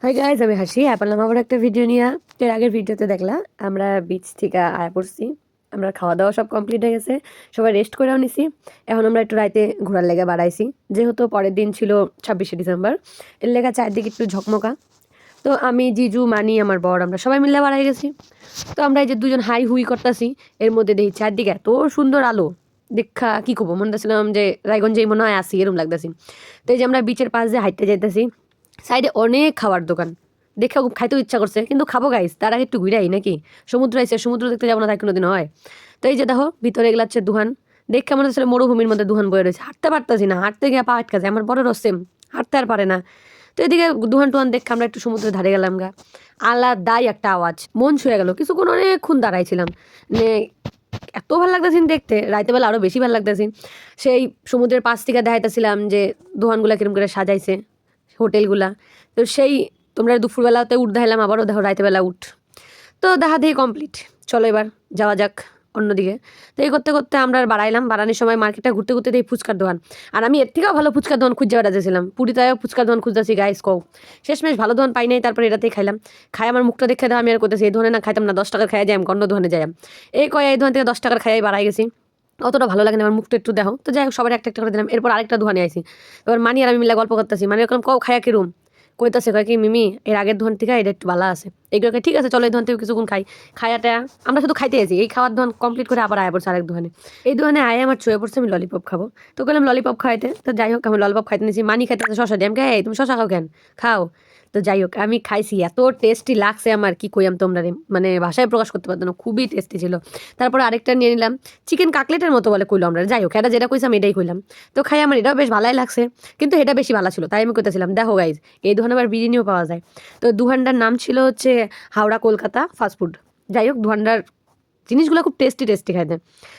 Hi guys, আমি হাসি আপনার আবার একটা ভিডিও নিয়ে। এর আগের ভিডিওতে দেখলাম আমরা বিচ থেকে আয়া পড়ছি। আমরা খাওয়া দাওয়া সব কমপ্লিট হয়ে গেছে, সবাই রেস্ট করেও নিছি। এখন আমরা একটু রাইতে ঘোরার লেগে বাড়াইছি, যেহেতু পরের দিন ছিল 26শে ডিসেম্বর। এর লেগে চারদিকে একটু ঝকমকা। তো আমি, জিজু, মানি, আমার বর, আমরা সবাই মিলে বাড়াই গেছি। তো আমরা এই যে দুজন হাই হুই করতেছি, এর মধ্যে দেখি চারদিকে এত সুন্দর আলো দেখা কি করবো, মনে করছিলাম যে রায়গঞ্জেই মনে হয় আসি, এরম লাগতেছি। তো এই যে আমরা বিচের পাশ দিয়ে হাঁটতে যাইতেছি, সাইডে অনেক খাবার দোকান। দেখে খুব খাইতেও ইচ্ছা করছে, কিন্তু খাবো গাইস তার আগে একটু ঘুরাই নাকি। সমুদ্র আইসে, সমুদ্র দেখতে যাবো না তাই কোনোদিন হয়? তো এই যে দেখো ভিতরে এগুলো হচ্ছে দুহান। দেখে মনে হচ্ছে মরুভূমির মধ্যে দুহান বয়ে রয়েছে, হাঁটতে পারতাছি না, হাঁটতে গিয়ে পা আটকা যায়, আমার বড় রসেম হাঁটতে আর পারে না। তো এদিকে দুহান টুহান দেখে আমরা একটু সমুদ্রের ধারে গেলাম গা। আলাদাই একটা আওয়াজ, মন ছুঁয়ে গেল। কিছুক্ষণ অনেকক্ষণ দাঁড়াইছিলাম, মানে এত ভালো লাগতেছিন দেখতে, রাইতে বেলা আরও বেশি ভালো লাগতেছিন। সেই সমুদ্রের পাশ থেকে দেখাইতেছিলাম যে দোকানগুলা কিরম করে সাজাইছে, হোটেলগুলা। তো সেই তোমরা দুপুরবেলাতে উঠ দেখাইলাম, আবারও দেখো রাইতেবেলা উঠ। তো দেখা দেখি কমপ্লিট, চলো এবার যাওয়া যাক অন্যদিকে। তো এই করতে করতে আমরা বাড়াইলাম, বাড়ানোর সময় মার্কেটটা ঘুরতে ঘুরতে দেখি ফুচকার দোকান। আর আমি এর থেকেও ভালো ফুচকার দোকান খুঁজে বেড়াতেছিলাম, পুরীতেও ফুচকার দোকান খুঁজতেছি গাইস কও। শেষমেশ ভালো দোকান পাই নাই, তারপরে এটাতেই খাইলাম। খাই আমার মুখটা দেখে দাও, আমি আর করতেছি এই ধরনের না খাইতাম না, 10 টাকার খাই যাই, অন্য দোকানে যাই। এই কয় এই দোকান থেকে 10 টাকার খাই বাড়াই গেছি। অতটা ভালো লাগে না আমার মুখটা, একটু দেখো। তো যাই হোক সবার একটা একটা করে দিলাম। এরপর আরেকটা দোকানে আইছি, এবার মানি আর আমি মিলে গল্প করতেছি। মানে এরকম কও খায়া কিরম, কইতাছে কয় কি মিমি এর আগের ধন থেকে এটা একটু ভালো আছে। এইগুলোকে ঠিক আছে চলো এই ধন থেকে কিছুক্ষণ খাই। খায়াটা আমরা শুধু খাইতে আছি, এই খাওয়ার ধন কমপ্লিট করে আবার আয়া পড়ছে আরেক দোকানে। এই দোকানে আয় আমার চয়ে পড়ছে আমি ললিপপ খাবো। তো বললাম ললিপপ খাইতে, তো যাই হোক আমি ললিপপ খাইতে নিয়েছি। মানি খাইতে শশা দিয়ে, আমি এই তুমি শশা খাও কেন, খাও। তো যাই হোক আমি খাইছি, এত টেস্টি লাগছে আমার কি কইয়াম তোমরা, মানে ভাষায় প্রকাশ করতে পারতো না, খুবই টেস্টি ছিল। তারপর আরেকটা নিয়ে নিলাম, চিকেন কাকলেটের মতো বলে কইলো আমরা। যাই হোক এটা যেটা কইসাম এটাই কইলাম। তো খাই আমার এটাও বেশ ভালোই লাগছে, কিন্তু এটা বেশি ভালো ছিল, তাই আমি কইতেছিলাম দেখো গাইজ এই দোকানে আবার বিরিয়ানিও পাওয়া যায়। তো দোকানটার নাম ছিল হচ্ছে হাওড়া কলকাতা ফাস্টফুড। যাই হোক দোকানটার জিনিসগুলো খুব টেস্টি টেস্টি খাইতে।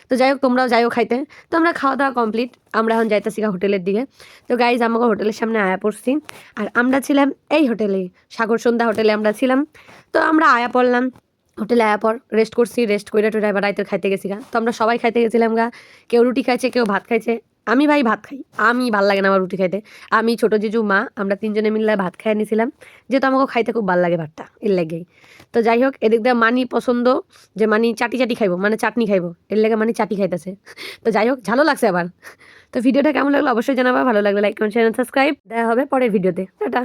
তো যাই হোক তোমরাও যাই হোক খাইতে। তো আমরা খাওয়া দাওয়া কমপ্লিট, আমরা এখন যাইতেছি হোটেলের দিকে। তো গাইজ আমাকে হোটেলের সামনে আয়া পড়ছি, আর আমরা ছিলাম এই হোটেলে, সাগর সন্ধ্যা হোটেলে আমরা ছিলাম। তো আমরা আয়া পড়লাম হোটেলে, আয়া পর রেস্ট করছি, রেস্ট করে টোরে এবার রাইতে খাইতে গেছি গা। তো আমরা সবাই খাইতে গেছিলাম গা, কেউ রুটি খাইছে কেউ ভাত খাইছে। আমি ভাই ভাত খাই, আমি ভাল লাগে না আমার রুটি খাইতে। আমি ছোটো জিজু মা আমরা তিনজনে মিলে ভাত খাইয়ে নিয়েছিলাম, যেহেতু আমাকে খাইতে খুব ভালো লাগে ভাতটা, এর লাগেই। তো যাই হোক এদিক দিয়ে মানি পছন্দ যে মানি চাটি চাটি খাইবো, মানে চাটনি খাইবো, এর লেগে মানি চাটি খাইতেছে। তো যাই হোক ঝালও লাগছে আবার। তো ভিডিওটা কেমন লাগলো অবশ্যই জানাবা, ভালো লাগলে লাইক কমেন্ট শেয়ার সাবস্ক্রাইব। দেখা হবে পরের ভিডিওতে, টাটা।